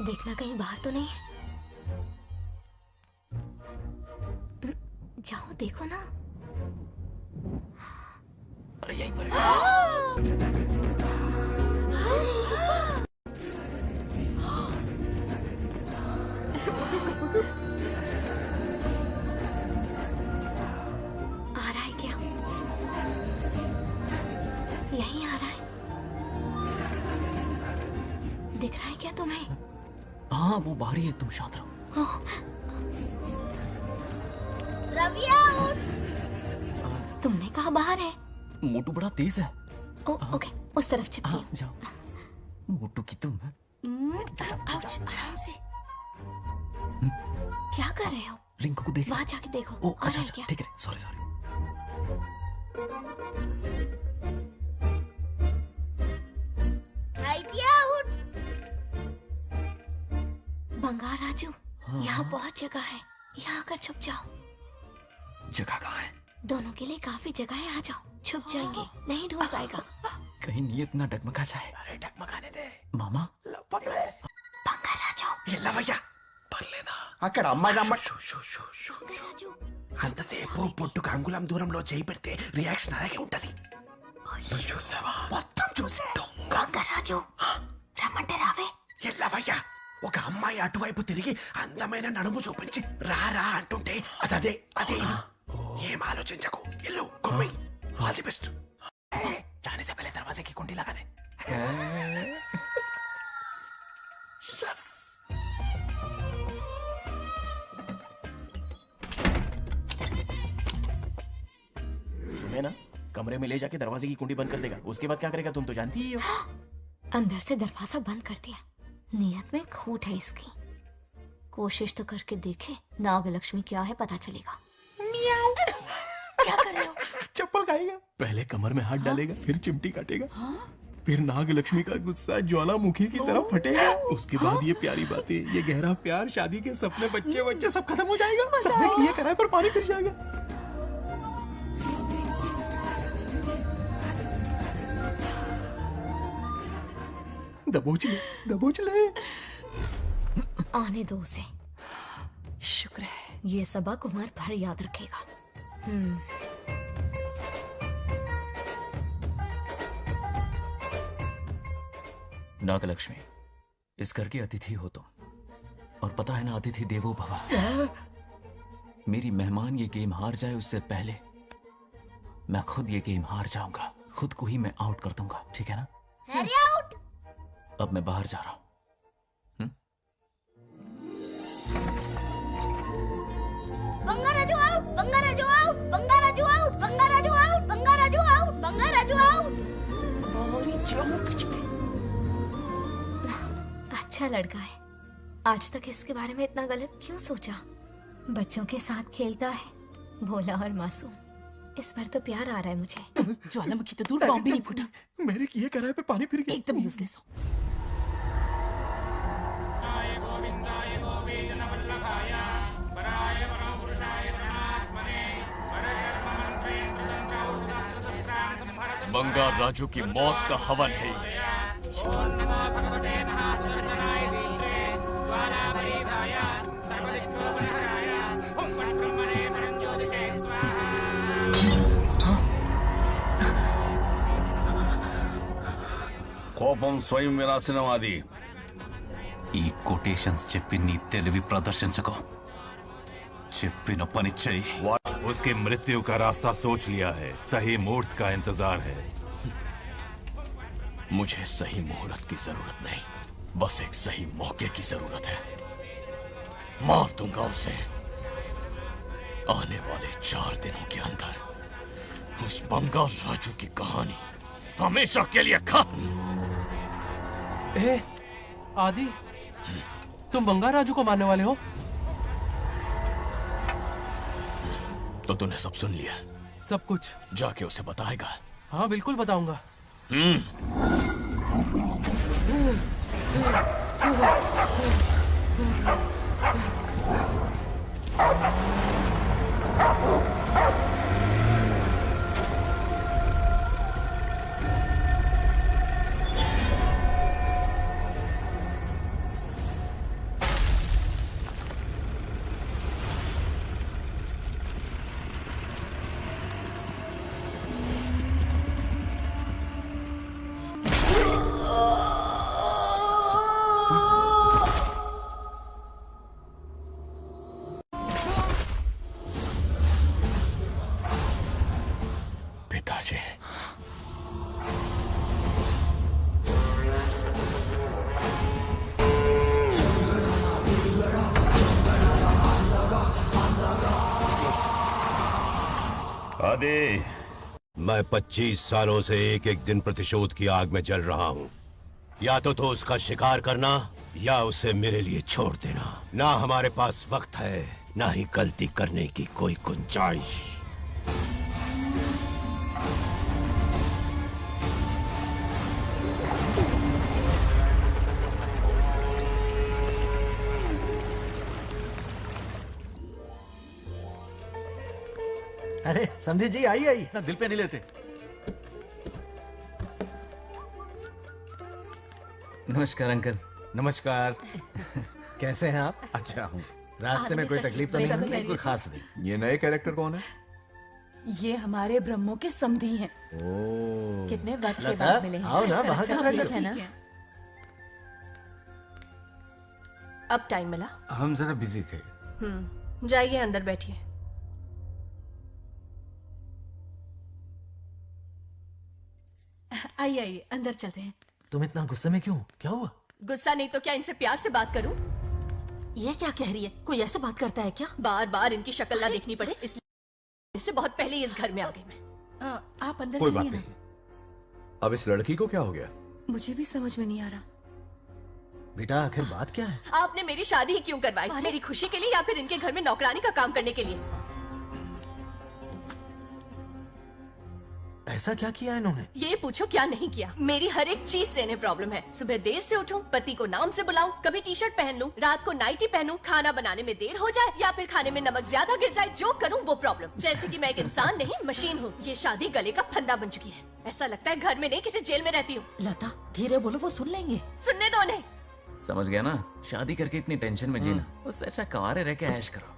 देखना कहीं बाहर तो नहीं है। जाओ देखो ना। अरे यहीं पर आ रहा है क्या? यहीं आ रहा है। दिख रहा है क्या तुम्हें? हाँ वो बाहर ही है, तुम शांत रहो। रविया उठ। तुमने कहा बाहर है? मोटू बड़ा तेज है। ओके उस तरफ चिपकी। हाँ जाओ। मोटू की तुम आराम से। क्या कर रहे हो? रिंकू को देख। वहां जाके देखो। ओ अच्छा अच्छा ठीक है, सॉरी सॉरी। आइडिया उठ। बंगार राजू, यहाँ बहुत जगह है, यहाँ आकर छुप जाओ। जगह कहाँ है? दोनों के लिए काफी जगह है, आ जाओ। छुप जाएंगे, नहीं ढूंढ पाएगा। कहीं नीयत ना डगमगा जाए। अरे डगमगाने दे मामा। बंगार राजू, ये लवయ్య పర్లేదా? అక్కడ అమ్మాయి రాజు అంతసేపు పొట్టుకు అంగుళం దూరంలో చేయి పెడితే రియాక్షన్ అలాగే ఉంటది. చూసావా? మొత్తం చూసా. బంగార్ రాజు రమ్మంటే రావే. ఎల్లవయ్యా ఒక అమ్మాయి అటువైపు తిరిగి అందమైన నడుము చూపించి రారా అంటుంటే అదే అదే ఇది. ఏం ఆలోచించకు, ఎల్లు కొమ్మి. All the best. जाने से पहले दरवाजे की कुंडी लगा दे। यस. तुम्हें ना कमरे में ले जाके दरवाजे की कुंडी बंद कर देगा, उसके बाद क्या करेगा तुम तो जानती ही हो। अंदर से दरवाजा बंद कर दिया। नियत में खोट है इसकी। कोशिश तो करके देखे, नागलक्ष्मी क्या है पता चलेगा। क्या कर रहे हो? चप्पल खाएगा। पहले कमर में हाथ डालेगा, फिर चिमटी काटेगा, फिर नाग लक्ष्मी का गुस्सा ज्वालामुखी की तरह फटेगा। उसके बाद ये प्यारी बातें, ये गहरा प्यार, शादी के सपने, बच्चे बच्चे सब खत्म हो जाएगा। सबने किए कराए पर पानी फिर जाएगा। दबोच ले, दबोच ले। आने दो उसे। शुक्र है ये सबक उम्र भर याद रखेगा। नागलक्ष्मी, इस घर की अतिथि हो तुम, और पता है ना अतिथि देवो भव। मेरी मेहमान ये गेम हार जाए उससे पहले मैं खुद ये गेम हार जाऊंगा, खुद को ही मैं आउट कर दूंगा, ठीक है ना? Harry out. अब मैं बाहर जा रहा हूं। Bangarraju out, Bangarraju out, Bangarraju out, Bangarraju out, Bangarraju out, Bangarraju out. अच्छा लड़का है। आज तक इसके बारे में इतना गलत क्यों सोचा? बच्चों के साथ खेलता है, भोला और मासूम। इस पर तो प्यार आ रहा है मुझे। ज्वालामुखी तो दूर, बॉम्ब भी नहीं फूटा। मेरे किए कराए पे पानी फिर गया। एकदम यूजलेस हो। बंगार राजू की मौत का हवन है ये। కోపం స్వయం వినాశనవాది. ఈ కొటేషన్స్ చెప్పి నీ తెలివి ప్రదర్శించకు. చెప్పిన పని చెయ్యి. उसकी मृत्यु का रास्ता सोच लिया है, सही मुहूर्त का इंतजार है. मुझे सही मुहूर्त की जरूरत नहीं, बस एक सही मौके की जरूरत है। मार दूंगा उसे। आने वाले 4 दिनों के अंदर उस बंगाल राजू की कहानी हमेशा के लिए खत्म। आदि, तुम बंगाल राजू को मारने वाले हो? तो तूने सब सुन लिया? सब कुछ। जाके उसे बताएगा? हाँ बिल्कुल बताऊंगा। आदि, मैं 25 सालों से एक एक दिन प्रतिशोध की आग में जल रहा हूँ। या तो उसका शिकार करना या उसे मेरे लिए छोड़ देना। ना हमारे पास वक्त है, ना ही गलती करने की कोई गुंजाइश। अरे समझी जी, आई आई। ना दिल पे नहीं लेते। नमस्कार अंकल। नमस्कार। कैसे हैं आप? अच्छा हूँ। रास्ते में कोई तकलीफ तो नहीं हुई? कोई खास नहीं। ये नए कैरेक्टर कौन है? ये हमारे ब्रह्मों के समधी हैं। ओ, कितने वक्त के लता, बाद मिले हैं। आओ ना बाहर। सब बैठो। है ना? अब टाइम मिला? हम जरा बिजी थे। जाइए अंदर बैठिए। आइए आइए, अंदर चलते हैं। तुम इतना गुस्से में क्यों? क्या हुआ? गुस्सा नहीं तो क्या इनसे प्यार से बात करूं? ये क्या कह रही है? कोई ऐसे बात करता है क्या? बार बार इनकी शक्ल ना देखनी पड़े इसलिए से बहुत पहले ही इस घर में आ गई मैं। आप अंदर कोई बात चलिए ना। नहीं। अब इस लड़की को क्या हो गया? मुझे भी समझ में नहीं आ रहा। बेटा आखिर बात क्या है? आपने मेरी शादी ही क्यों करवाई? मेरी खुशी के लिए या फिर इनके घर में नौकरानी का काम करने के लिए? ऐसा क्या किया इन्होंने? ये पूछो क्या नहीं किया। मेरी हर एक चीज से इन्हें प्रॉब्लम है। सुबह देर से उठूं, पति को नाम से बुलाऊं, कभी टी शर्ट पहन लूं, रात को नाइटी पहनूं, खाना बनाने में देर हो जाए या फिर खाने में नमक ज्यादा गिर जाए, जो करूं वो प्रॉब्लम। जैसे कि मैं एक इंसान नहीं मशीन हूँ। ये शादी गले का फंदा बन चुकी है। ऐसा लगता है घर में नहीं किसी जेल में रहती हूँ। लता धीरे बोलो, वो सुन लेंगे। सुनने दो उन्हें। समझ गया ना? शादी करके इतनी टेंशन में जीना, उससे अच्छा कुंवारे रह के ऐश करो।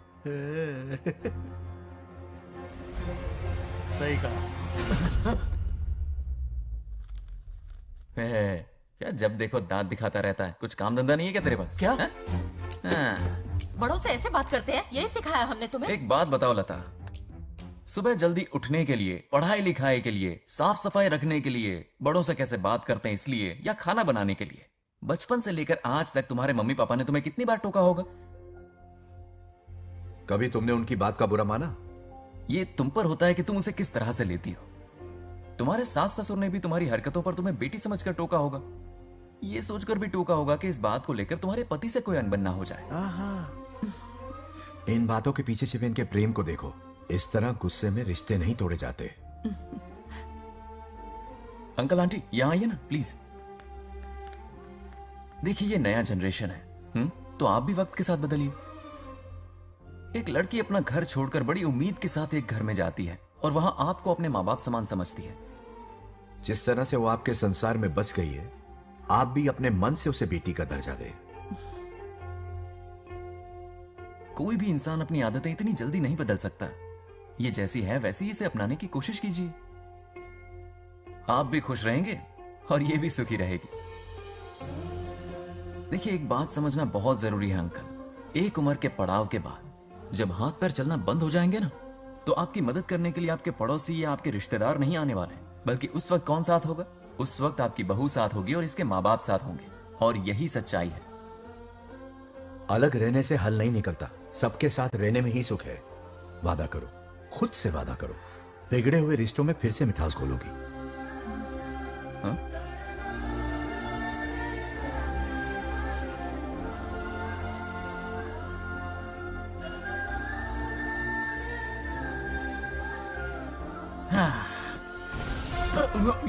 सही कहा। क्या जब देखो दांत दिखाता रहता है? कुछ काम धंधा नहीं है क्या तेरे पास? क्या? बड़ों से ऐसे बात करते हैं? यही सिखाया हमने तुम्हें? एक बात बताओ लता, सुबह जल्दी उठने के लिए, पढ़ाई लिखाई के लिए, साफ सफाई रखने के लिए बड़ों से कैसे बात करते हैं इसलिए, या खाना बनाने के लिए? बचपन से लेकर आज तक तुम्हारे मम्मी पापा ने तुम्हें कितनी बार टोका होगा? कभी तुमने उनकी बात का बुरा माना? ये तुम पर होता है कि तुम उसे किस तरह से लेती हो। तुम्हारे सास ससुर ने भी तुम्हारी हरकतों पर तुम्हें बेटी समझकर टोका होगा। ये सोचकर भी टोका होगा कि इस बात को लेकर तुम्हारे पति से कोई अनबन ना हो जाए। इन बातों के पीछे सिर्फ इनके प्रेम को देखो। इस तरह गुस्से में रिश्ते नहीं तोड़े जाते। अंकल आंटी यहां आइए ना प्लीज। देखिए ये नया जनरेशन है, तो आप भी वक्त के साथ बदलिए। एक लड़की अपना घर छोड़कर बड़ी उम्मीद के साथ एक घर में जाती है और वहां आपको अपने माँ बाप समान समझती है। जिस तरह से वो आपके संसार में बस गई है, आप भी अपने मन से उसे बेटी का दर्जा दें। कोई भी इंसान अपनी आदतें इतनी जल्दी नहीं बदल सकता। ये जैसी है वैसी इसे अपनाने की कोशिश कीजिए। आप भी खुश रहेंगे और ये भी सुखी रहेगी। देखिए एक बात समझना बहुत जरूरी है अंकल। एक उम्र के पड़ाव के बाद जब हाथ पैर चलना बंद हो जाएंगे ना, तो आपकी मदद करने के लिए आपके पड़ोसी या आपके रिश्तेदार नहीं आने वाले, बल्कि उस वक्त कौन साथ होगा? उस वक्त आपकी बहू साथ होगी और इसके माँ बाप साथ होंगे। और यही सच्चाई है। अलग रहने से हल नहीं निकलता, सबके साथ रहने में ही सुख है। वादा करो, खुद से वादा करो, बिगड़े हुए रिश्तों में फिर से मिठास घोलोगी। हाँ?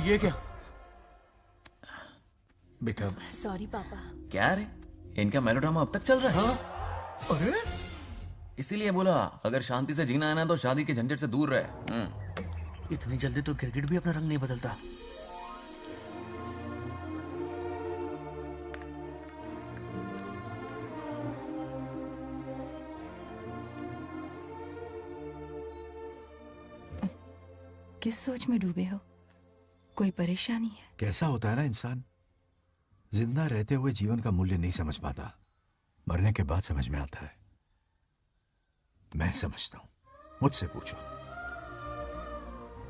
ये क्या? बेटा सॉरी पापा। क्या रे, इनका मेलोड्रामा अब तक चल रहा है? अरे इसीलिए बोला अगर शांति से जीना है ना तो शादी के झंझट से दूर रहे। इतनी जल्दी तो क्रिकेट भी अपना रंग नहीं बदलता। किस सोच में डूबे हो? कोई परेशानी है? कैसा होता है ना इंसान, जिंदा रहते हुए जीवन का मूल्य नहीं समझ पाता, मरने के बाद समझ में आता है। मैं समझता हूं, मुझसे पूछो।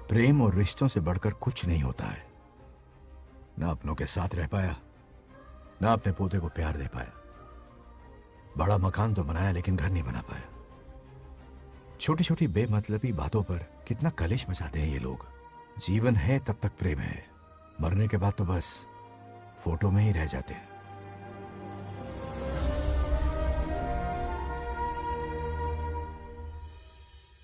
प्रेम और रिश्तों से बढ़कर कुछ नहीं होता है। ना अपनों के साथ रह पाया, ना अपने पोते को प्यार दे पाया। बड़ा मकान तो बनाया लेकिन घर नहीं बना पाया। छोटी छोटी बेमतलबी बातों पर कितना कलेश मचाते हैं ये लोग। जीवन है तब तक प्रेम है, मरने के बाद तो बस फोटो में ही रह जाते हैं।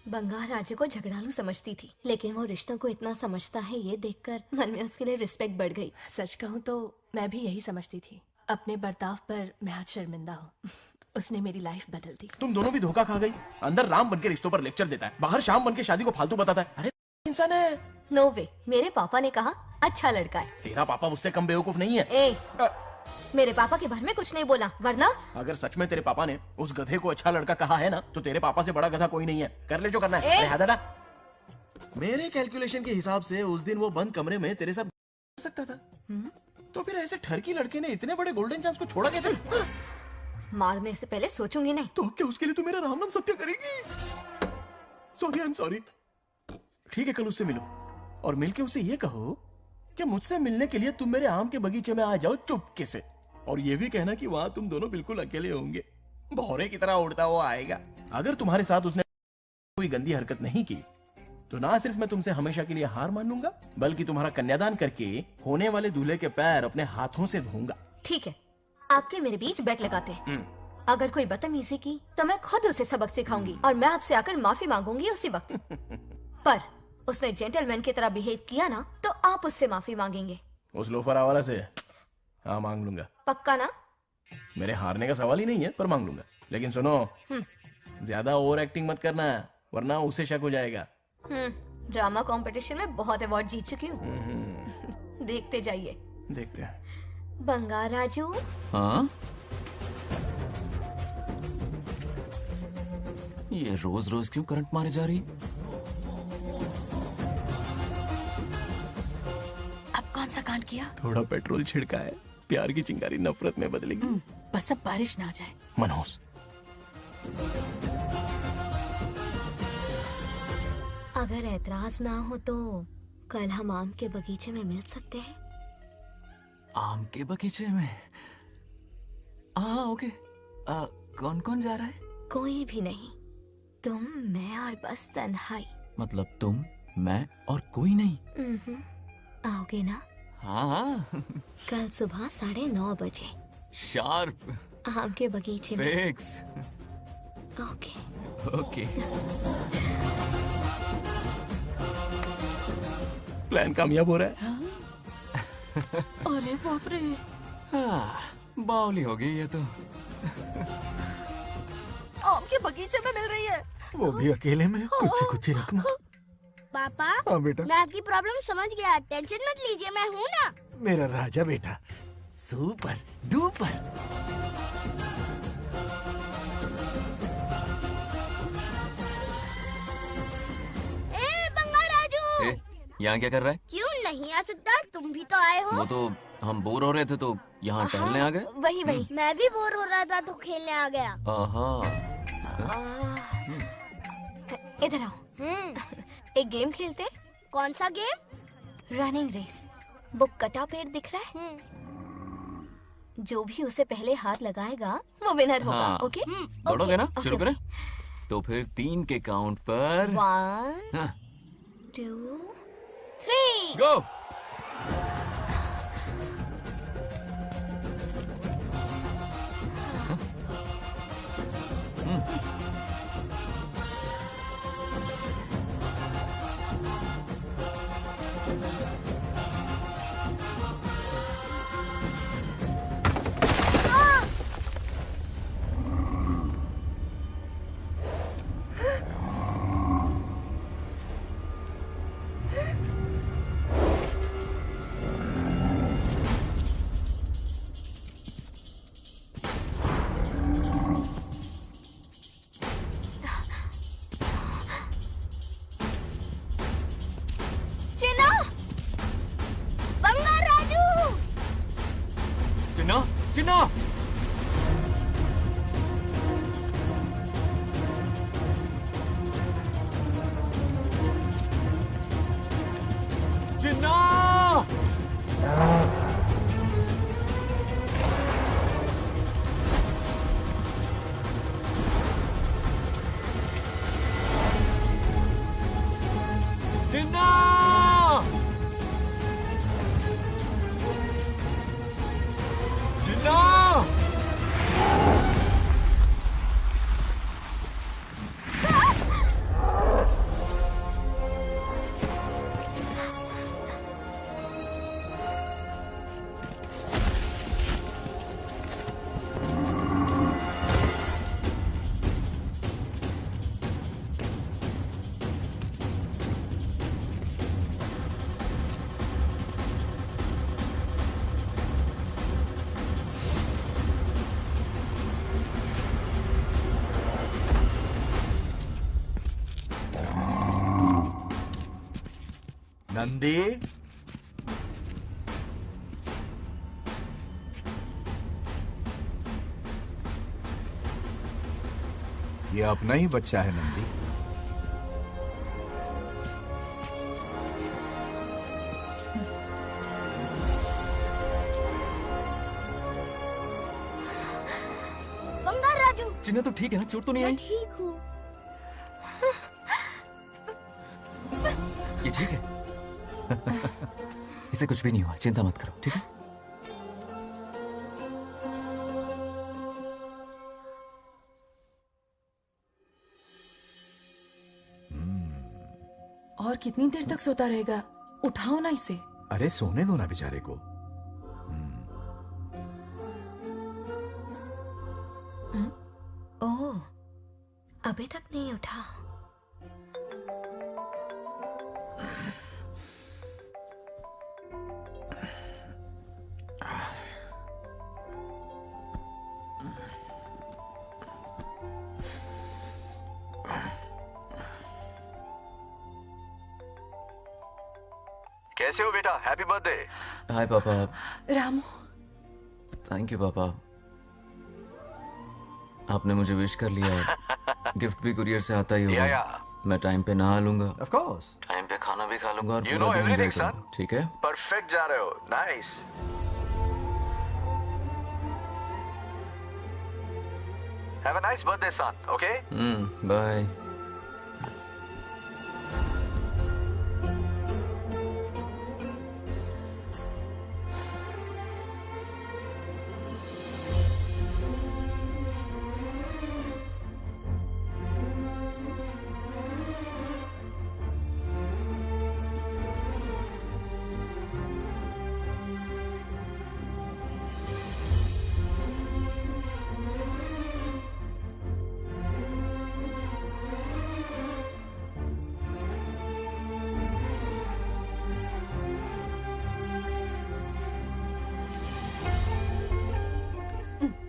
बंगार राजे को झगड़ालू समझती थी, लेकिन वो रिश्तों को इतना समझता है ये देखकर मन में उसके लिए रिस्पेक्ट बढ़ गई। सच कहूँ तो मैं भी यही समझती थी। अपने बर्ताव पर मैं आज शर्मिंदा हूँ। उसने मेरी लाइफ बदल दी। तुम दोनों भी धोखा खा गई। अंदर राम बनके रिश्तों पर लेक्चर देता है, बाहर शाम बनके शादी को फालतू बताता है। अरे इंसान है। नो वे, मेरे पापा ने कहा अच्छा लड़का है। तेरा पापा मुझसे कम बेवकूफ नहीं है। मेरे पापा के बारे में कुछ नहीं बोला, वरना अगर सच में तेरे पापा ने उस गधे को अच्छा लड़का कहा है ना, तो तेरे पापा से बड़ा गधा कोई नहीं है। कर ले जो करना है। अरे मेरे कैलकुलेशन के हिसाब से उस दिन वो बंद कमरे में तेरे साथ सकता था। तो फिर ऐसे ठरकी लड़के ने इतने बड़े गोल्डन चांस को छोड़ा कैसे? मारने से पहले सोचूंगी नहीं। तो क्या उसके लिए तू मेरा राम नाम सत्य करेगी? Sorry, I am sorry. ठीक है, कल उससे मिलो और मिलके उसे ये कहो कि मुझसे मिलने के लिए तुम मेरे आम के बगीचे में आ जाओ चुपके से। और ये भी कहना कि वहां तुम दोनों बिल्कुल अकेले होंगे। भौरे की तरह उड़ता हुआ आएगा। अगर तुम्हारे साथ उसने कोई गंदी हरकत नहीं की तो ना सिर्फ मैं तुमसे हमेशा के लिए हार मान लूंगा, बल्कि तुम्हारा कन्यादान करके होने वाले दूल्हे के पैर अपने हाथों से धोऊंगा। ठीक है, आपके मेरे बीच बेट लगाते हैं। अगर कोई बदतमीजी की तो मैं खुद उसे सबक सिखाऊंगी और मैं आपसे आकर माफी मांगूंगी उसी वक्त। पर उसने जेंटलमैन की तरह बिहेव किया ना, तो आप उससे माफी मांगेंगे। उस लोफर आवारा से? हाँ, मांग लूंगा। पक्का ना? मेरे हारने का सवाल ही नहीं है, पर मांग लूंगा। लेकिन सुनो, ज्यादा ओवर एक्टिंग मत करना, वरना उसे शक हो जाएगा। ड्रामा कंपटीशन में बहुत अवार्ड जीत चुकी हूँ। देखते जाइए। देखते हैं। बंगार राजू। हाँ? ये रोज रोज क्यों करंट मारे जा रही? अब कौन सा कांड किया? थोड़ा पेट्रोल छिड़का है। प्यार की चिंगारी नफरत में बदलेगी। बस अब बारिश ना आ जाए। मनोज, अगर ऐतराज ना हो तो कल हम आम के बगीचे में मिल सकते हैं। आम के बगीचे में? हाँ, ओके। कौन कौन जा रहा है? कोई भी नहीं, तुम, मैं और बस तन्हाई। मतलब तुम, मैं और कोई नहीं? आओगे ना? हाँ। कल सुबह 9:30 बजे शार्प। आम के बगीचे में। फिक्स। ओके। ओके। प्लान कामयाब हो रहा है। अरे बाप रे। हाँ, बावली हो गई ये तो। आम के बगीचे में मिल रही है। वो भी अकेले में, कुछ रकम। पापा। हाँ बेटा। मैं आपकी प्रॉब्लम समझ गया, टेंशन मत लीजिए, मैं हूँ ना। मेरा राजा बेटा, सुपर डुपर। बंगार राजू। यहाँ क्या कर रहा है? क्यों नहीं आ सकता? तुम भी तो आए हो। वो तो हम बोर हो रहे थे तो यहाँ टहलने आ गए। वही मैं भी बोर हो रहा था तो खेलने आ गया। इधर आओ। एक गेम खेलते हैं। कौन सा गेम? Running race. वो कटा पेड़ दिख रहा है? जो भी उसे पहले हाथ लगाएगा वो विनर होगा। हाँ। ओके? दौड़ोगे ना? शुरू करें? तो फिर 3 के काउंट पर 1 2 3 गो। जिन्ना! जिन्ना! नंदी, ये अपना ही बच्चा है नंदी। बंगार राजू। चिन्ना तो ठीक है ना? चोट तो नहीं मैं आई? ठीक हूँ। ये ठीक है। इसे कुछ भी नहीं हुआ, चिंता मत करो, ठीक है? और कितनी देर तक सोता रहेगा? उठाओ ना इसे। अरे सोने दो ना बेचारे को। ओह, अभी तक नहीं उठा। कैसे हो बेटा? Happy birthday. हाय पापा। रामू। थैंक यू पापा, आपने मुझे विश कर लिया। गिफ्ट भी कुरियर से आता ही होगा। मैं टाइम पे नहा लूंगा, ऑफ कोर्स, टाइम पे खाना भी खा लूंगा और You पूरा know दिन everything, enjoy son. करूंगा, ठीक है? परफेक्ट जा रहे हो। Nice. Have a nice birthday son, okay? Bye.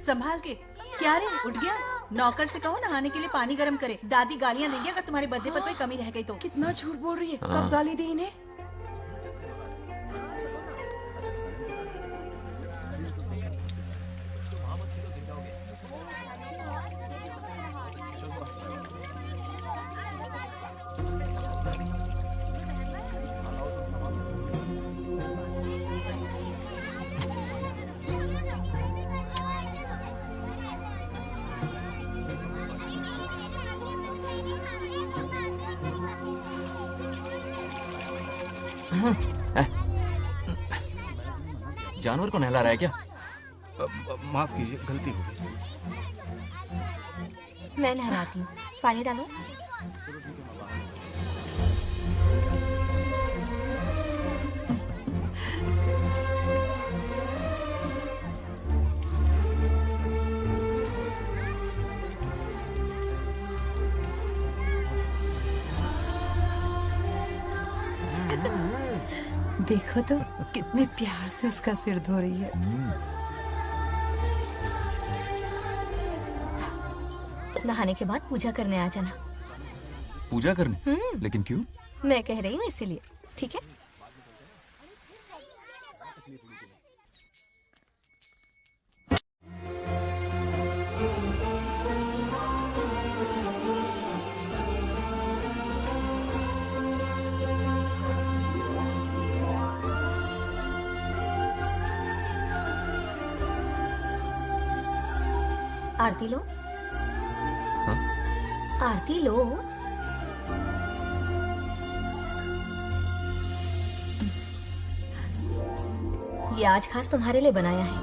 संभाल के। क्या रे, उठ गया? नौकर से कहो नहाने के लिए पानी गर्म करे। दादी गालियां देंगे अगर तुम्हारे बर्थडे पर कोई कमी रह गई तो। कितना झूठ बोल रही है। हाँ। कब गाली दी इन्हें? जानवर को नहला रहा है क्या? माफ कीजिए, गलती हो गई। मैं नहलाती हूँ, पानी डालो। देखो तो कितने प्यार से उसका सिर धो रही है। नहाने के बाद पूजा करने आ जाना। पूजा करने? लेकिन क्यों? मैं कह रही हूँ इसीलिए, ठीक है? आरती लो। हाँ? आरती लो। ये आज खास तुम्हारे लिए बनाया है।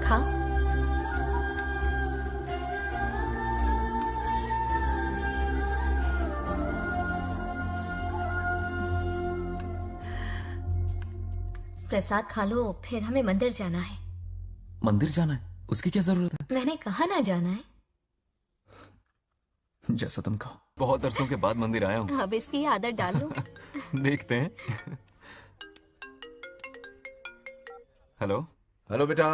खा। प्रसाद खा लो, फिर हमें मंदिर जाना है। मंदिर जाना है? उसकी क्या जरूरत है? मैंने कहा ना जाना है। जैसा तुम कहो। बहुत अरसों के बाद मंदिर आया हूँ। अब इसकी आदत डाल लो। देखते हैं। हेलो। हेलो बेटा।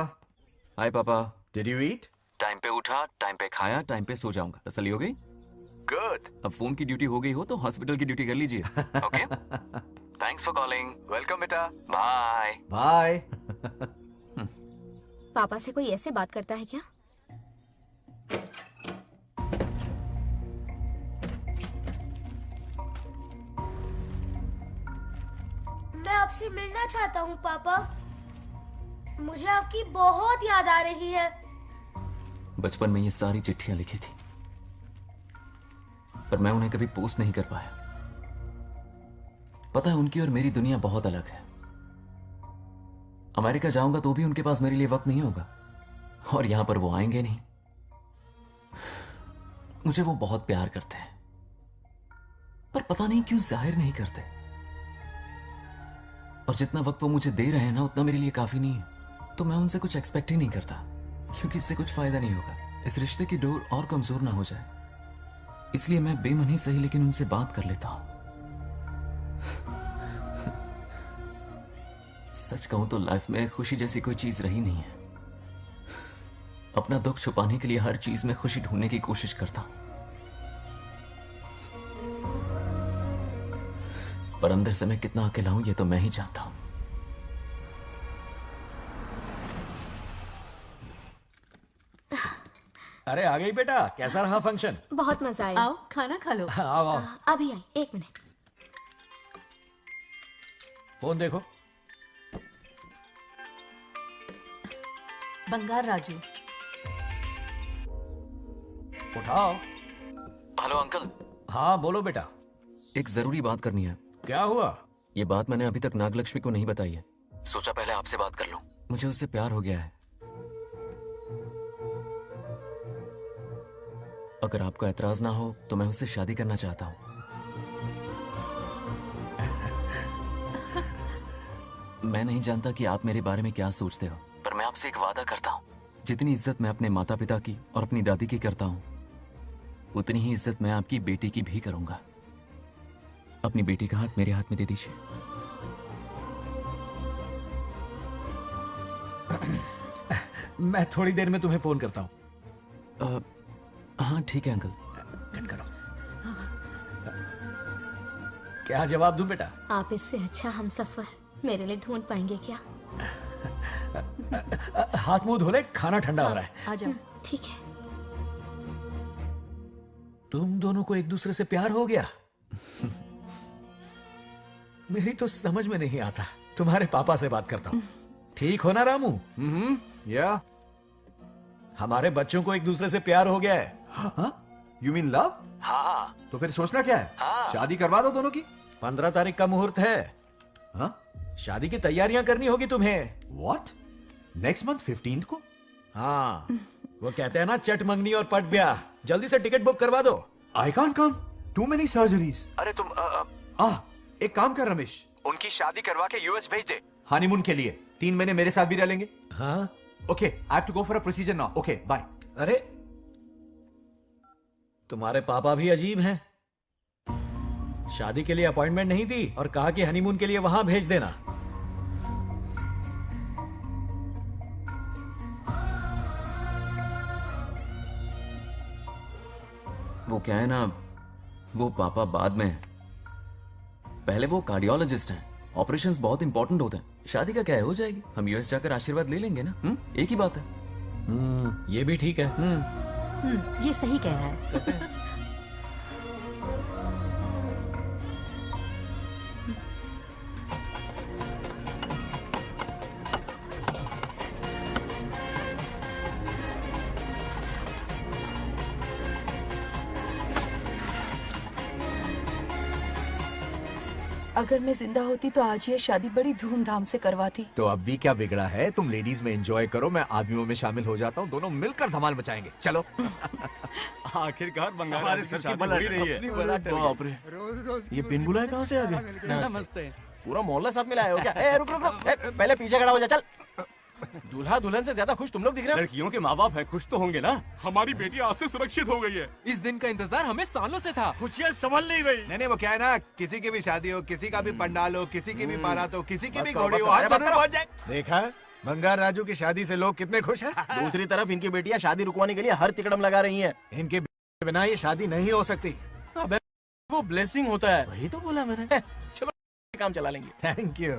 हाय पापा। Did you eat? टाइम पे उठा, टाइम पे खाया, टाइम पे सो जाऊंगा। तसल्ली हो गई? गुड। अब फोन की ड्यूटी हो गई हो तो हॉस्पिटल की ड्यूटी कर लीजिए। Okay. Thanks for calling. Welcome बेटा। Bye bye. पापा से कोई ऐसे बात करता है क्या? मैं आपसे मिलना चाहता हूँ पापा। मुझे आपकी बहुत याद आ रही है। बचपन में ये सारी चिट्ठियां लिखी थी, पर मैं उन्हें कभी पोस्ट नहीं कर पाया। पता है, उनकी और मेरी दुनिया बहुत अलग है। अमेरिका जाऊंगा तो भी उनके पास मेरे लिए वक्त नहीं होगा, और यहां पर वो आएंगे नहीं। मुझे वो बहुत प्यार करते हैं, पर पता नहीं क्यों जाहिर नहीं करते। और जितना वक्त वो मुझे दे रहे हैं ना, उतना मेरे लिए काफी नहीं है। तो मैं उनसे कुछ एक्सपेक्ट ही नहीं करता, क्योंकि इससे कुछ फायदा नहीं होगा। इस रिश्ते की डोर और कमजोर ना हो जाए, इसलिए मैं बेमन ही सही लेकिन उनसे बात कर लेता हूं। सच कहूं तो लाइफ में खुशी जैसी कोई चीज रही नहीं है। अपना दुख छुपाने के लिए हर चीज में खुशी ढूंढने की कोशिश करता हूं, पर अंदर से मैं कितना अकेला हूं ये तो मैं ही जानता हूं। अरे आ गई बेटा, कैसा रहा फंक्शन? बहुत मजा आया। आओ खाना खा लो। आओ आओ। अभी आई, 1 मिनट। फोन देखो। बंगार राजू। उठाओ। Hello uncle. हाँ बोलो बेटा। एक जरूरी बात करनी है। क्या हुआ? ये बात मैंने अभी तक नागलक्ष्मी को नहीं बताई है। सोचा पहले आपसे बात कर लूं। मुझे उससे प्यार हो गया है। अगर आपको ऐतराज ना हो तो मैं उससे शादी करना चाहता हूं। मैं नहीं जानता कि आप मेरे बारे में क्या सोचते हो, पर मैं आपसे एक वादा करता हूं। जितनी इज्जत मैं अपने माता पिता की और अपनी दादी की करता हूं, उतनी ही इज्जत मैं आपकी बेटी की भी करूंगा। अपनी बेटी का हाथ मेरे हाथ में दे दीजिए। मैं थोड़ी देर में तुम्हें फोन करता हूं। हाँ ठीक है अंकल। कट करो। क्या जवाब दूं बेटा? आप इससे अच्छा हम सफर मेरे लिए ढूंढ पाएंगे क्या? हाथ मुंह धो ले, खाना ठंडा हो रहा है। आ जाओ। ठीक है। तुम दोनों को एक दूसरे से प्यार हो गया? मेरी तो समझ में नहीं आता। तुम्हारे पापा से बात करता हूं। ठीक हो ना रामू? या हमारे बच्चों को एक दूसरे से प्यार हो गया है। You mean love? हाँ। तो फिर सोचना क्या है? शादी करवा दो दोनों की। 15 तारीख का मुहूर्त है। हाँ? शादी की तैयारियां करनी होगी तुम्हें। What? नेक्स्ट मंथ 15 को? हाँ, वो कहते हैं ना चट मंगनी और पट ब्याह। जल्दी से टिकट बुक करवा दो। I can't come. Too many surgeries. अरे तुम एक काम कर रमेश, उनकी शादी करवा के यूएस भेज दे। हनीमून के लिए 3 महीने मेरे साथ भी रह लेंगे। हाँ? Okay, I have to go for a procedure now. Okay, bye. अरे तुम्हारे पापा भी अजीब हैं। शादी के लिए अपॉइंटमेंट नहीं दी और कहा कि हनीमून के लिए वहां भेज देना। वो क्या है ना, वो पापा बाद में है। पहले वो कार्डियोलॉजिस्ट हैं। ऑपरेशंस बहुत इंपॉर्टेंट होते हैं। शादी का क्या है, हो जाएगी। हम यूएस जाकर आशीर्वाद ले लेंगे ना। एक ही बात है। ये भी ठीक है। ये सही कह रहा है। अगर मैं जिंदा होती तो आज ये शादी बड़ी धूमधाम से करवाती। तो अब भी क्या बिगड़ा है? तुम लेडीज में एंजॉय करो, मैं आदमियों में शामिल हो जाता हूँ, दोनों मिलकर धमाल मचाएंगे। चलो। आखिरकार बंगाल हमारे सर की बल रही है। बाप रे, ये बिन बुलाए कहाँ से आ गए? नमस्ते। पूरा मोहल्ला साथ में लाए हो क्या? ए, रुक रुक रुक, ए, पहले पीछे खड़ा हो जा, चल। दूल्हा दुल्हन से ज्यादा खुश तुम लोग दिख रहे हो। लड़कियों के माँ बाप है, खुश तो होंगे ना। हमारी बेटी आज से सुरक्षित हो गई है। इस दिन का इंतजार हमें सालों से था। खुशियाँ संभल नहीं गई। नहीं वो क्या है ना, किसी की भी शादी हो, किसी का भी पंडाल हो, किसी की भी बारात हो, किसी की बस भी करो, घोड़ी बस हो, करो, आज बस जरूर करो। पहुंच जाए। देखा, बंगार राजू की शादी से लोग कितने खुश हैं। दूसरी तरफ इनकी बेटियां शादी रुकवाने के लिए हर तिकड़म लगा रही हैं। इनके बिना ये शादी नहीं हो सकती। अबे वो ब्लेसिंग होता है। वही तो बोला मैंने। चलो काम चला लेंगे। Thank you.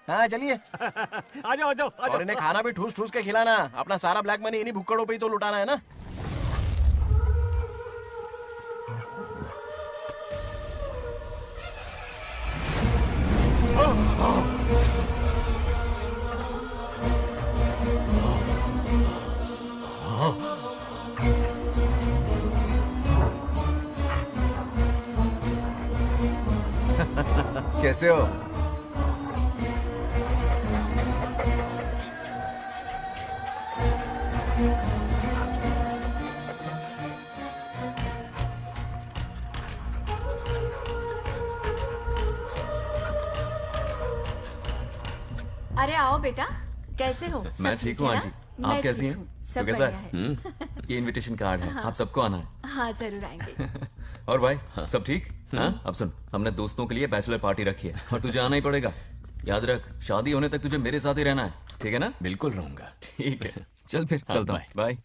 हाँ चलिए। आ जाओ आ जाओ। और इन्हें खाना भी ठूस ठूस के खिलाना। अपना सारा ब्लैक मनी इन्हीं भुक्कड़ों पे ही तो लुटाना है ना। कैसे हो? अरे आओ बेटा, कैसे हो? मैं ठीक हूँ आंटी, आप कैसी हैं? सब तो कैसा बढ़िया है? ये इनविटेशन कार्ड है, हाँ। आप सबको आना है। हाँ जरूर आएंगे। और भाई सब ठीक? हाँ? अब सुन, हमने दोस्तों के लिए बैचलर पार्टी रखी है और तुझे आना ही पड़ेगा। याद रख, शादी होने तक तुझे मेरे साथ ही रहना है, ठीक है ना? बिल्कुल रहूंगा। ठीक है, चल फिर चलता हूँ, बाय।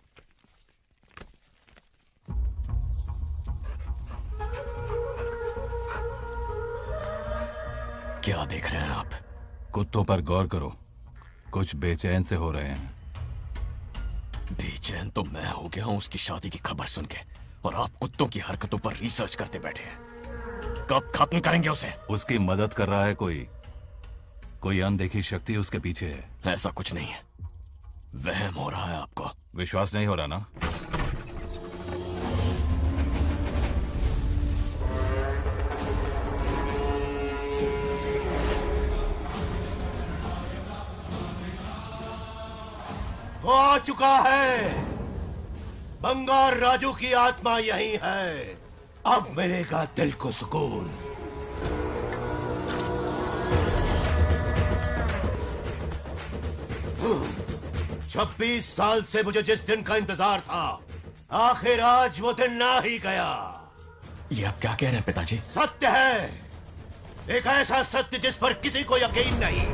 क्या देख रहे हैं आप? कुत्तों पर गौर करो, कुछ बेचैन से हो रहे हैं। बेचैन तो मैं हो गया हूं उसकी शादी की खबर सुन के, और आप कुत्तों की हरकतों पर रिसर्च करते बैठे हैं। कब खत्म करेंगे उसे? उसकी मदद कर रहा है कोई अनदेखी शक्ति उसके पीछे है। ऐसा कुछ नहीं है, वहम हो रहा है आपको। विश्वास नहीं हो रहा ना? वो आ चुका है। बंगार राजू की आत्मा यही है। अब मिलेगा दिल को सुकून। छब्बीस साल से मुझे जिस दिन का इंतजार था, आखिर आज वो दिन ना ही गया। ये आप क्या कह रहे हैं पिताजी? सत्य है, एक ऐसा सत्य जिस पर किसी को यकीन नहीं।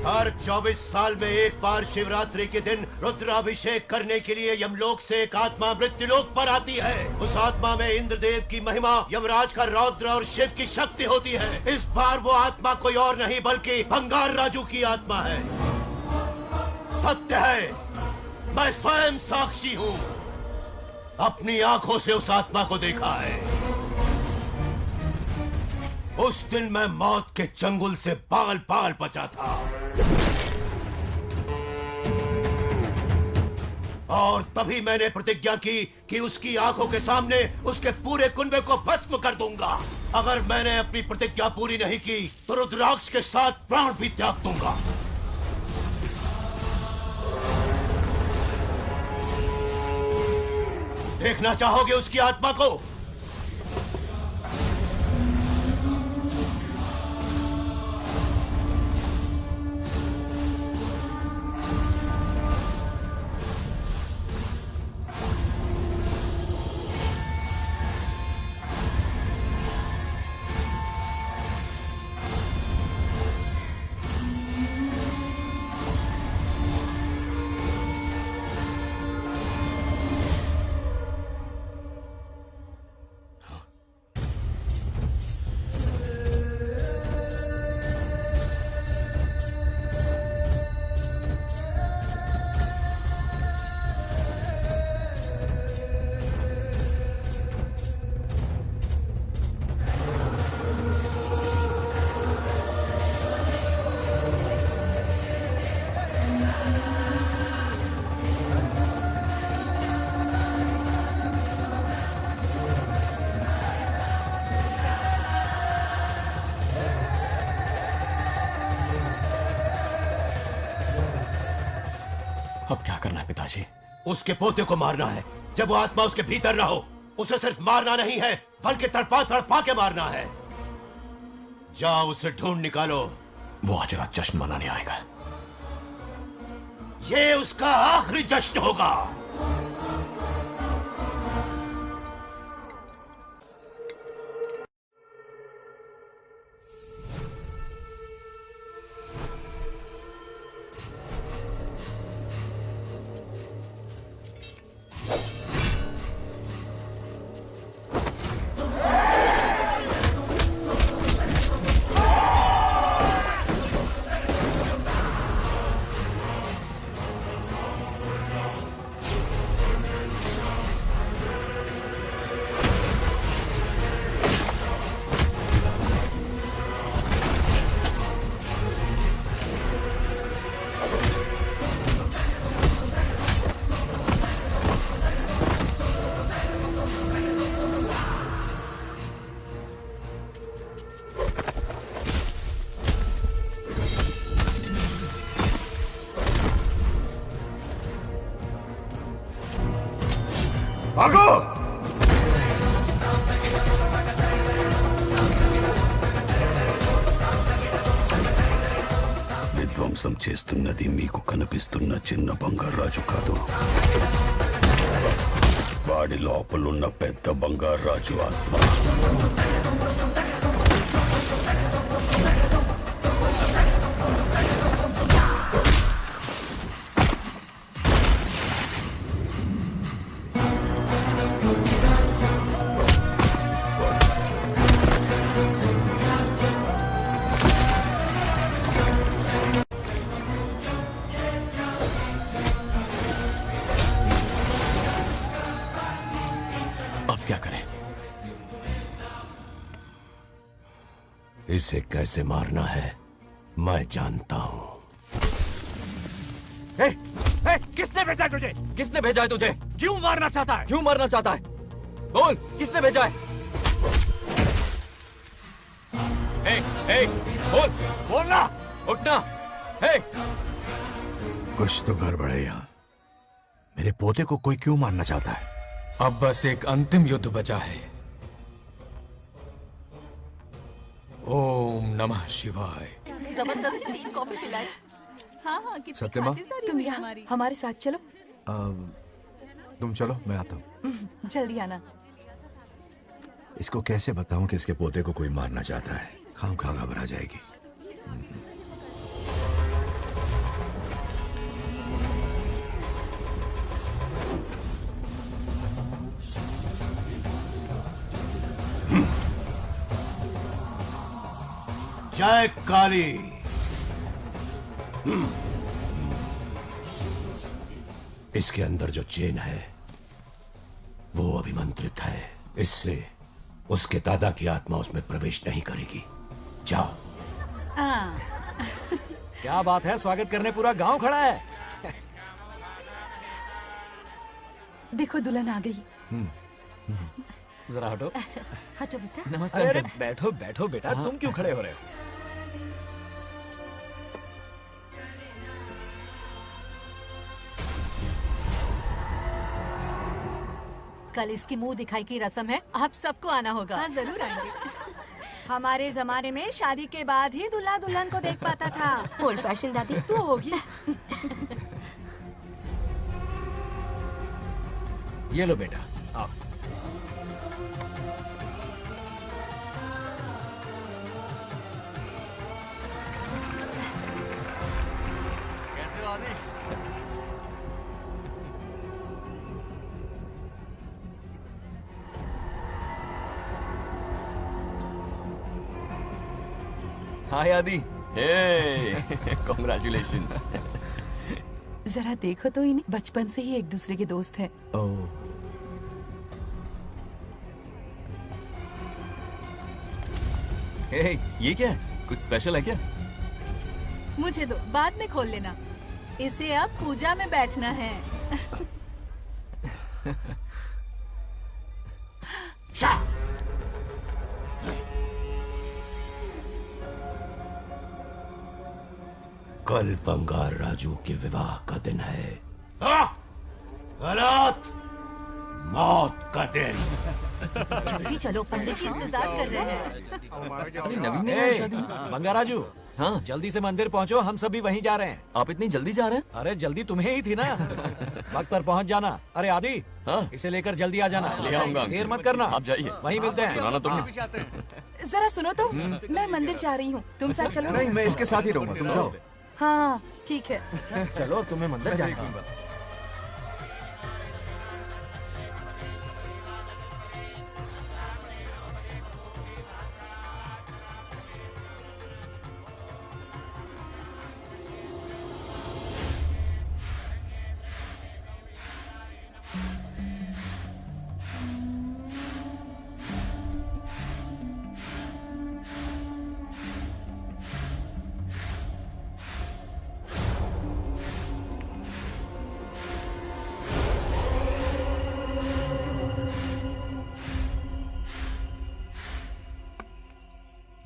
हर 24 साल में एक बार शिवरात्रि के दिन रुद्राभिषेक करने के लिए यमलोक से एक आत्मा मृत्युलोक पर आती है। उस आत्मा में इंद्रदेव की महिमा, यमराज का रौद्र और शिव की शक्ति होती है। इस बार वो आत्मा कोई और नहीं बल्कि बंगार राजू की आत्मा है। सत्य है, मैं स्वयं साक्षी हूँ, अपनी आंखों से उस आत्मा को देखा है। उस दिन मैं मौत के चंगुल से बाल बाल बचा था, और तभी मैंने प्रतिज्ञा की कि उसकी आंखों के सामने उसके पूरे कुनबे को भस्म कर दूंगा। अगर मैंने अपनी प्रतिज्ञा पूरी नहीं की तो रुद्राक्ष के साथ प्राण भी त्याग दूंगा। देखना चाहोगे उसकी आत्मा को? पिताजी? उसके पोते को मारना है। जब वो आत्मा उसके भीतर ना हो, उसे सिर्फ मारना नहीं है बल्कि तड़पा तड़पा के मारना है। जाओ उसे ढूंढ निकालो। वो आज रात जश्न मनाने आएगा। ये उसका आखिरी जश्न होगा। भागो! విధ్వంసం చేస్తున్నది మీకు కనిపిస్తున్న చిన్న బంగారు రాజు కాదు. వాడి లోపలున్న పెద్ద బంగారు రాజు ఆత్మ. इसे कैसे मारना है मैं जानता हूं। किसने भेजा है तुझे? किसने भेजा है तुझे? क्यों मारना चाहता है? क्यों मारना चाहता है? बोल, किसने भेजा है? बोल, बोलना, उठना। कुछ तो गड़बड़ है यहाँ। मेरे पोते को कोई क्यों मारना चाहता है? अब बस एक अंतिम युद्ध बचा है। ओम नमः शिवाय। जबरदस्ती 3 कॉफी पिलाई। हाँ हाँ कितनी सत्यमा? खातिरदारी तुम हुई यहाँ हमारी। हमारे साथ चलो। तुम चलो, मैं आता हूँ। जल्दी आना। इसको कैसे बताऊं कि इसके पोते को कोई मारना चाहता है? खामखा घबरा जाएगी। जय काली। इसके अंदर जो चेन है वो अभिमंत्रित है। इससे उसके दादा की आत्मा उसमें प्रवेश नहीं करेगी। जाओ। क्या बात है, स्वागत करने पूरा गांव खड़ा है। देखो दुल्हन आ गई। जरा हटो। हटो बेटा। नमस्ते। अरे बैठो बैठो बेटा, तुम क्यों खड़े हो रहे हो? कल इसकी मुंह दिखाई की रस्म है, आप सबको आना होगा। हाँ जरूर आएंगे। हमारे जमाने में शादी के बाद ही दूल्हा दुल्हन को देख पाता था। ओल्ड फैशन दादी तू होगी। ये लो बेटा, आओ। कैसे हो आदि? हाय आदि। कॉन्ग्रेचुलेशंस। जरा देखो तो इन्हें, बचपन से ही एक दूसरे के दोस्त हैं। ये क्या है? कुछ स्पेशल है क्या? मुझे दो, बाद में खोल लेना। इसे अब पूजा में बैठना है। कल बंगार राजू के विवाह का दिन है। गलत। मौत का दिन। जल्दी चलो, पंडित जी इंतजार कर रहे हैं। अरे नवीन ने ए, शादी में। बंगाराजू, हाँ जल्दी से मंदिर पहुंचो, हम सभी वहीं जा रहे हैं। आप इतनी जल्दी जा रहे हैं? अरे जल्दी तुम्हें ही थी ना। वक्त पर पहुंच जाना। अरे आदि, हाँ? इसे लेकर जल्दी आ जाना। ले आऊंगा। देर मत करना। आप जाइए। वहीं मिलते हैं। सुनाना तुम। जरा सुनो तो, मैं मंदिर जा रही हूँ, तुम साथ चलो। नहीं, मैं इसके साथ ही रहूंगा, तुम जाओ। हाँ ठीक है। चलो, अब तुम्हें मंदिर जाना है।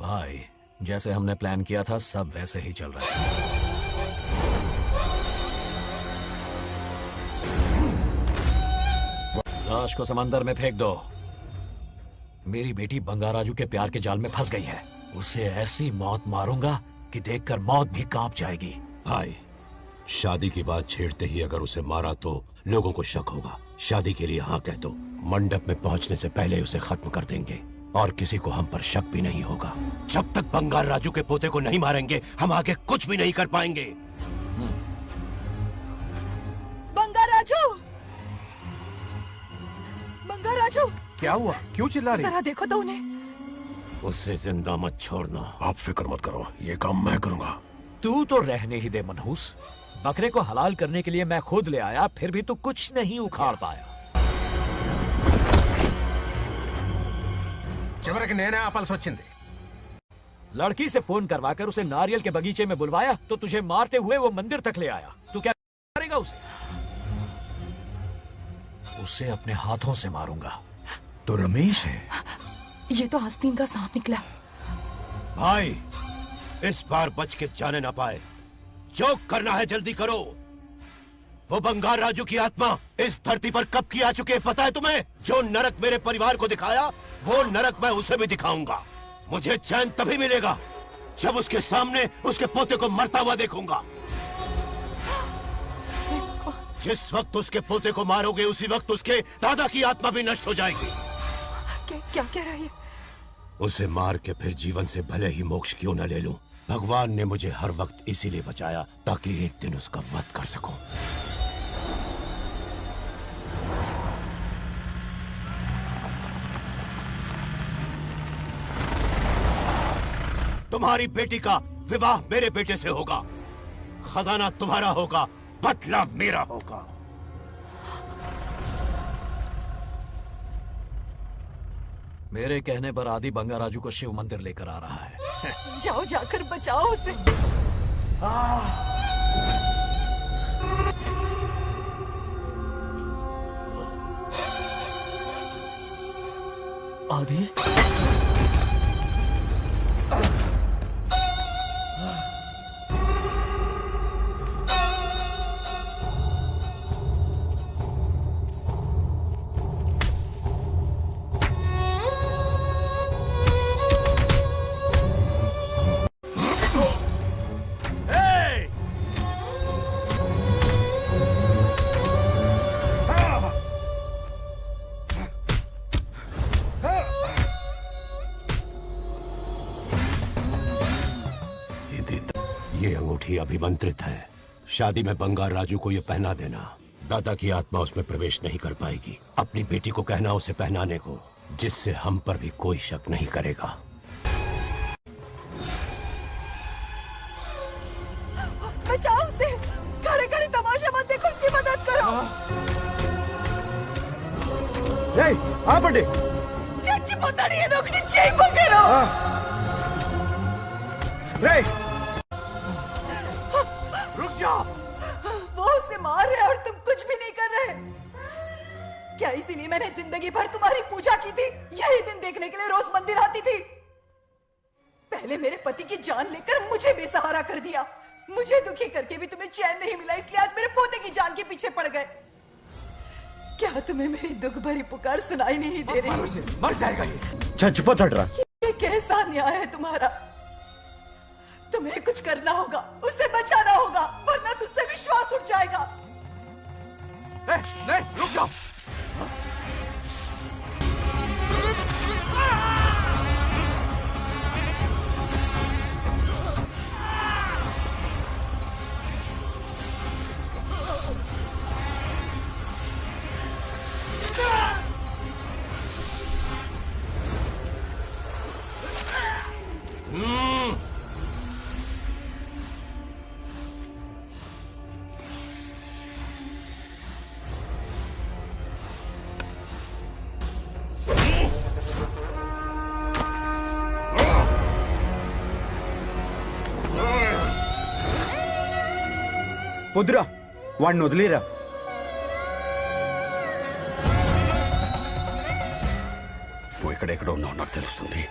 भाई, जैसे हमने प्लान किया था सब वैसे ही चल रहा है। लाश को समंदर में फेंक दो। मेरी बेटी बंगाराजू के प्यार के जाल में फंस गई है। उसे ऐसी मौत मारूंगा कि देखकर मौत भी कांप जाएगी। भाई, शादी की बात छेड़ते ही अगर उसे मारा तो लोगों को शक होगा। शादी के लिए हाँ कह दो। मंडप में पहुंचने से पहले उसे खत्म कर देंगे और किसी को हम पर शक भी नहीं होगा। जब तक बंगार राजू के पोते को नहीं मारेंगे हम आगे कुछ भी नहीं कर पाएंगे। बंगाराजू, बंगाराजू, क्या हुआ? क्यों चिल्ला रही? जरा देखो तो उन्हें। उसे जिंदा मत छोड़ना। आप फिक्र मत करो, ये काम मैं करूंगा। तू तो रहने ही दे मनहूस। बकरे को हलाल करने के लिए मैं खुद ले आया, फिर भी तू कुछ नहीं उखाड़ पाया। చివరికి నేనే ఆపాల్సి వచ్చింది। लड़की से फोन करवाकर उसे नारियल के बगीचे में बुलवाया तो तुझे मारते हुए वो मंदिर तक ले आया। तू क्या करेगा उसे? उसे अपने हाथों से मारूंगा। तो रमेश है। ये तो आस्तीन का सांप निकला। भाई, इस बार बच के जाने ना पाए। जो करना है जल्दी करो। वो बंगार राजू की आत्मा इस धरती पर कब की आ चुके हैं पता है तुम्हें? जो नरक मेरे परिवार को दिखाया वो नरक मैं उसे भी दिखाऊंगा। मुझे चैन तभी मिलेगा जब उसके सामने उसके पोते को मरता हुआ देखूंगा। जिस वक्त उसके पोते को मारोगे उसी वक्त उसके दादा की आत्मा भी नष्ट हो जाएगी। क्या कह रहा है? उसे मार के फिर जीवन से भले ही मोक्ष क्यों न ले लूं, भगवान ने मुझे हर वक्त इसीलिए बचाया ताकि एक दिन उसका वध कर सकूं। तुम्हारी बेटी का विवाह मेरे बेटे से होगा। खजाना तुम्हारा होगा, बदला मेरा होगा। मेरे कहने पर आदि बंगाराजू को शिव मंदिर लेकर आ रहा है। जाओ, जाकर बचाओ उसे। आदि, ये अंगूठी अभिमंत्रित है। शादी में बंगार राजू को ये पहना देना। दादा की आत्मा उसमें प्रवेश नहीं कर पाएगी। अपनी बेटी को कहना उसे पहनाने को, जिससे हम पर भी कोई शक नहीं करेगा। बचाओ उसे। खड़े खड़े तमाशा मत देखो, उसकी मदद करो। पंडित चच्ची पोतानी ये दोगटी चेई पकड़ो। रुक जाओ। वो उसे मार रहे और तुम कुछ भी नहीं कर रहे। क्या इसीलिए मैंने जिंदगी भर तुम्हारी पूजा की थी? यही दिन देखने के लिए रोज मंदिर आती थी। पहले मेरे पति की जान लेकर मुझे बेसहारा कर दिया। मुझे दुखी करके भी तुम्हें चैन नहीं मिला, इसलिए आज मेरे पोते की जान के पीछे पड़ गए। क्या तुम्हें मेरी दुख भरी पुकार सुनाई नहीं दे रही? मर जाएगा ये। చచ్చిపోతాడ్రా. ये कैसा न्याय है तुम्हारा? तुम्हें कुछ करना होगा, उसे बचाना होगा, वरना तुझसे विश्वास उठ जाएगा। नहीं, रुक जाओ। వద్దురా, వాడిని వదిలేరా. నువ్వు ఎక్కడెక్కడ ఉన్నావు నాకు తెలుస్తుంది.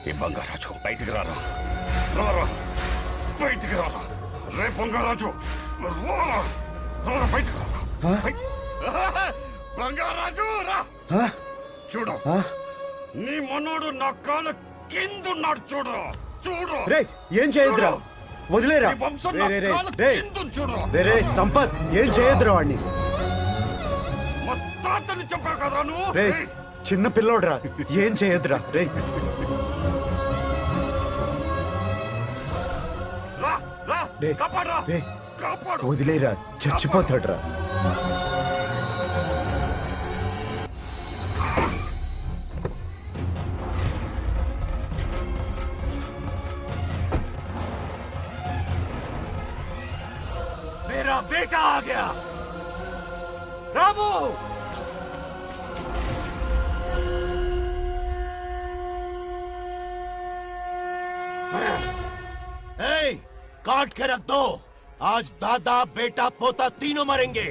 ఈ బంగారాజు బయటికి రారా, రారా బయటికి రారా. రే బంగారాజు, రారా రారా బయటికి రారా. బంగారాజు రా. చూడు, నీ మనోడు నా కాళ్ళ కిందున్నాడు. చూడు చూడు. రే ఏం చేయొద్దురా, వదిలేరా. రే సంపత్, ఏం చేయొద్దురా వాడిని. తాతని చెప్పావు కదరా నువ్వు. రే చిన్న పిల్లోడ్రా, ఏం చేయొద్దురా. రే వదిలేరా, చచ్చిపోతాడ్రా. मेरा बेटा आ गया। रामू, काट के रख दो। आज दादा बेटा पोता तीनों मरेंगे।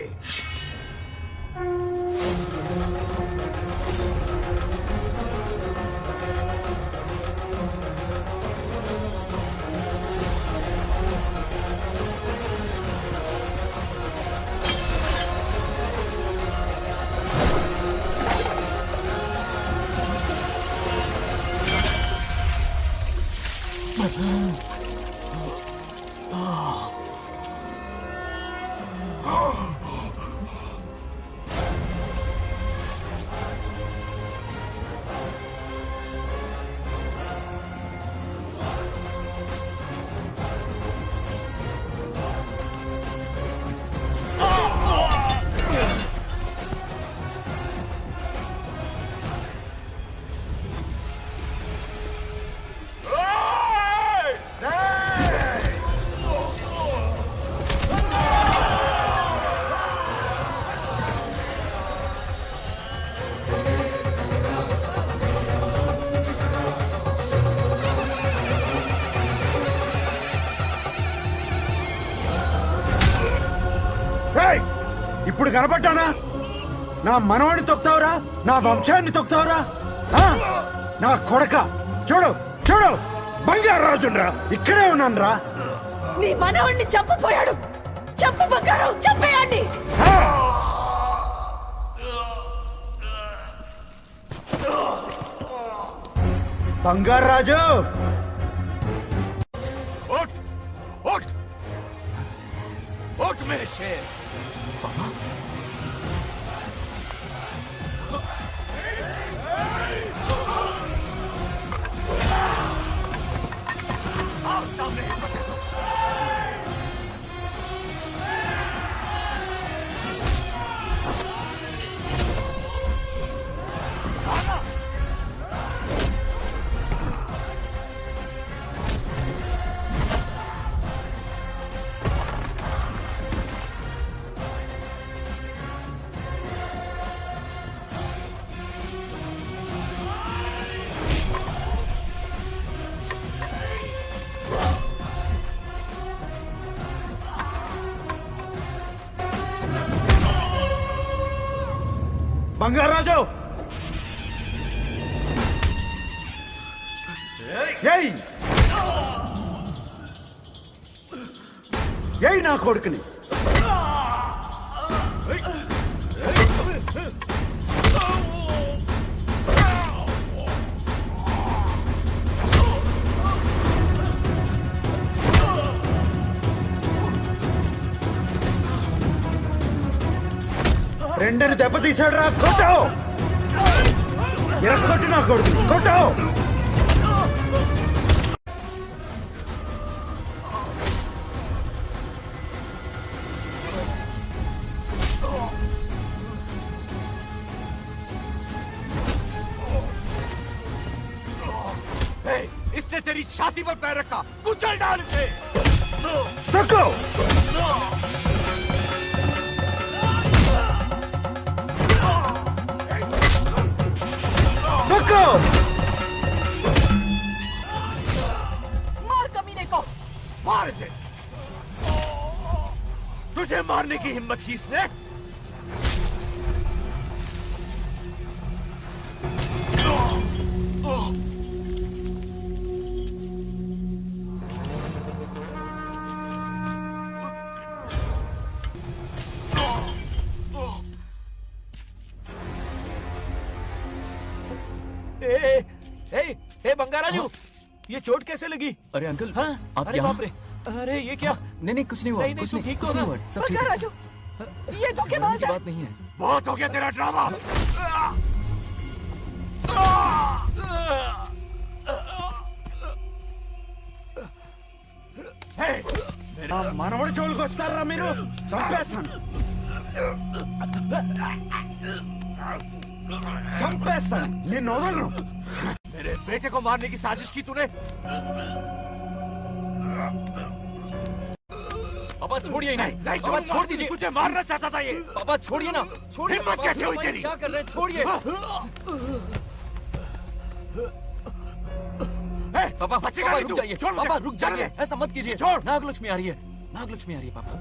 ఇప్పుడు కనపడ్డానా? నా మనవాడిని తొక్తావురా, నా వంశాన్ని తొక్తావురా. నా కొడక చూడు చూడు, బంగారాజురా, ఇక్కడే ఉన్నాను రా. నీ మనవాడిని చంపపోయాడు. చంపు బంగారం, చంపేయండి. బంగారాజు, उठ उठ उठ मेरे शेर। आओ सामने। బంగారాజు, ఏయ్ ఏయ్ నా కొడుకుని. నేను దెబ్బతీసాడురా కొట్టు ఇలా కొట్టు నా కొడుకు కొట్టు इसने तेरी छाती पर पैर रखा कुचल डाल इसे देखो देखो मार कमीने को मार इसे तुझे मारने की हिम्मत की इसने बंगाराजू ये चोट कैसे लगी? अरे अंकल हाँ? आप अरे यहाँ? बाप रे अरे ये क्या? नहीं कुछ नहीं हुआ नहीं, कुछ तू नहीं ठीक कुछ हो नहीं ना? हुआ सब ठीक है राजू ये धोखेबाज की है। बात नहीं है बहुत हो गया तेरा ड्रामा మనవడి జోలికి వస్తారా మీరు చంపేస్తాను చంపేస్తాను నేను వదలను मेरे बेटे को मारने की साजिश की तूने पापा छोड़िए नहीं नहीं पापा छोड़ दीजिए तुझे मारना चाहता था ये पापा छोड़िए ना छोड़िए हिम्मत पापा, कैसे हुई पापा, तेरी क्या कर रहे हैं छोड़िए पापा बचेगा पापा नहीं रुक तू। जाइए छोड़ मुझे, पापा रुक छोड़ जाइए मुझे। ऐसा मत कीजिए छोड़। नागलक्ष्मी आ रही है नागलक्ष्मी आ रही है पापा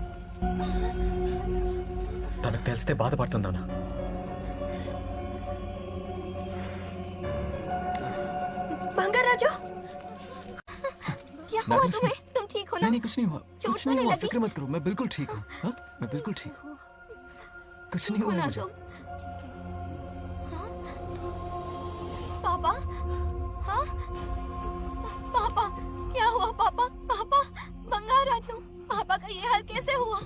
తనకు తెలిస్తే బాధపడుతుందానా? बंगाराजू क्या हुआ नागलक्ष्मी। तुम्हें तुम ठीक हो ना? नहीं कुछ नहीं हुआ चोट कुछ तो नहीं नहीं हुआ लगी? फिक्र मत करो मैं बिल्कुल ठीक हूँ हाँ? मैं बिल्कुल ठीक हूँ कुछ नहीं ठीक हो हुआ ना मुझे तुम? हाँ? पापा हाँ पापा क्या हुआ पापा पापा बंगाराजू पापा का ये हाल कैसे हुआ?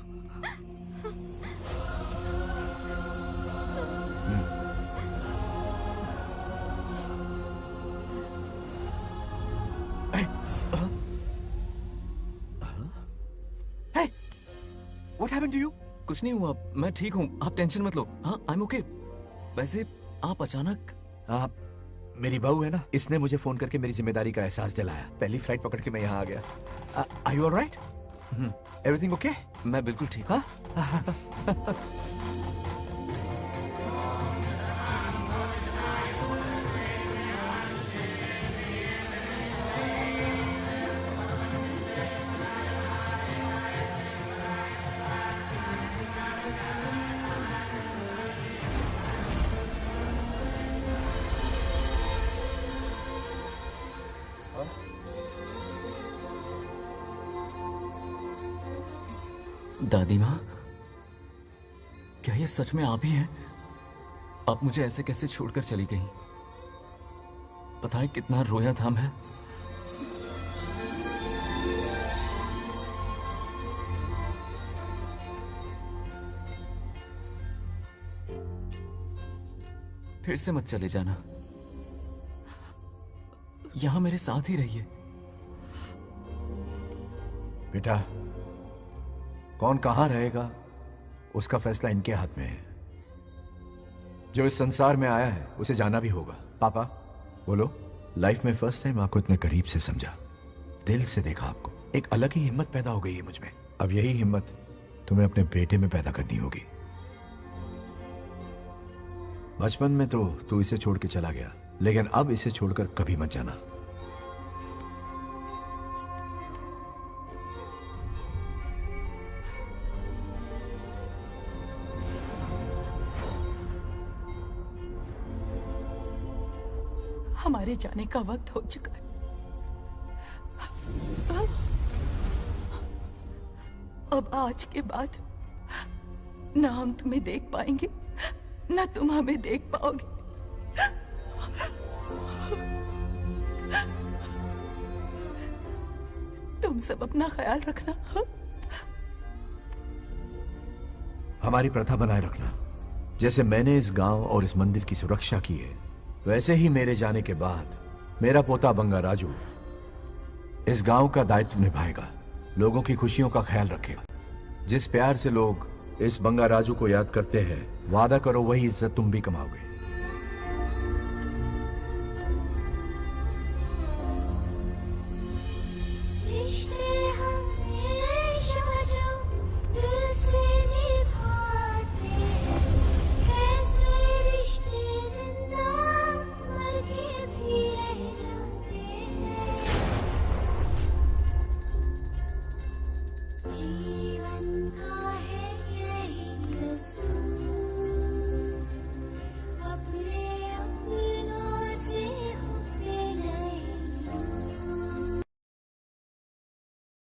What happened to you? कुछ नहीं हुआ मैं ठीक हूँ आप टेंशन मत लो हाँ आई एम ओके वैसे आप अचानक आप मेरी बहू है ना इसने मुझे फोन करके मेरी जिम्मेदारी का एहसास दिलाया पहली फ्लाइट पकड़ के मैं यहाँ आ गया are you alright everything okay मैं बिल्कुल ठीक हाँ दादी माँ क्या ये सच में आप ही हैं? आप मुझे ऐसे कैसे छोड़कर चली गई? पता है कितना रोया था मैं फिर से मत चले जाना यहां मेरे साथ ही रहिए बेटा कौन कहां रहेगा उसका फैसला इनके हाथ में है जो इस संसार में आया है उसे जाना भी होगा पापा बोलो लाइफ में फर्स्ट टाइम आपको इतने करीब से समझा दिल से देखा आपको एक अलग ही हिम्मत पैदा हो गई है मुझ में अब यही हिम्मत तुम्हें अपने बेटे में पैदा करनी होगी बचपन में तो तू इसे छोड़ के चला गया लेकिन अब इसे छोड़कर कभी मत जाना हमारे जाने का वक्त हो चुका है अब आज के बाद ना हम तुम्हें देख पाएंगे ना तुम हमें देख पाओगे तुम सब अपना ख्याल रखना हमारी प्रथा बनाए रखना जैसे मैंने इस गांव और इस मंदिर की सुरक्षा की है, वैसे ही मेरे जाने के बाद मेरा पोता बंगा राजू इस गांव का दायित्व निभाएगा, लोगों की खुशियों का ख्याल रखेगा। जिस प्यार से लोग इस बंगा राजू को याद करते हैं, वादा करो वही इज्जत तुम भी कमाओगे।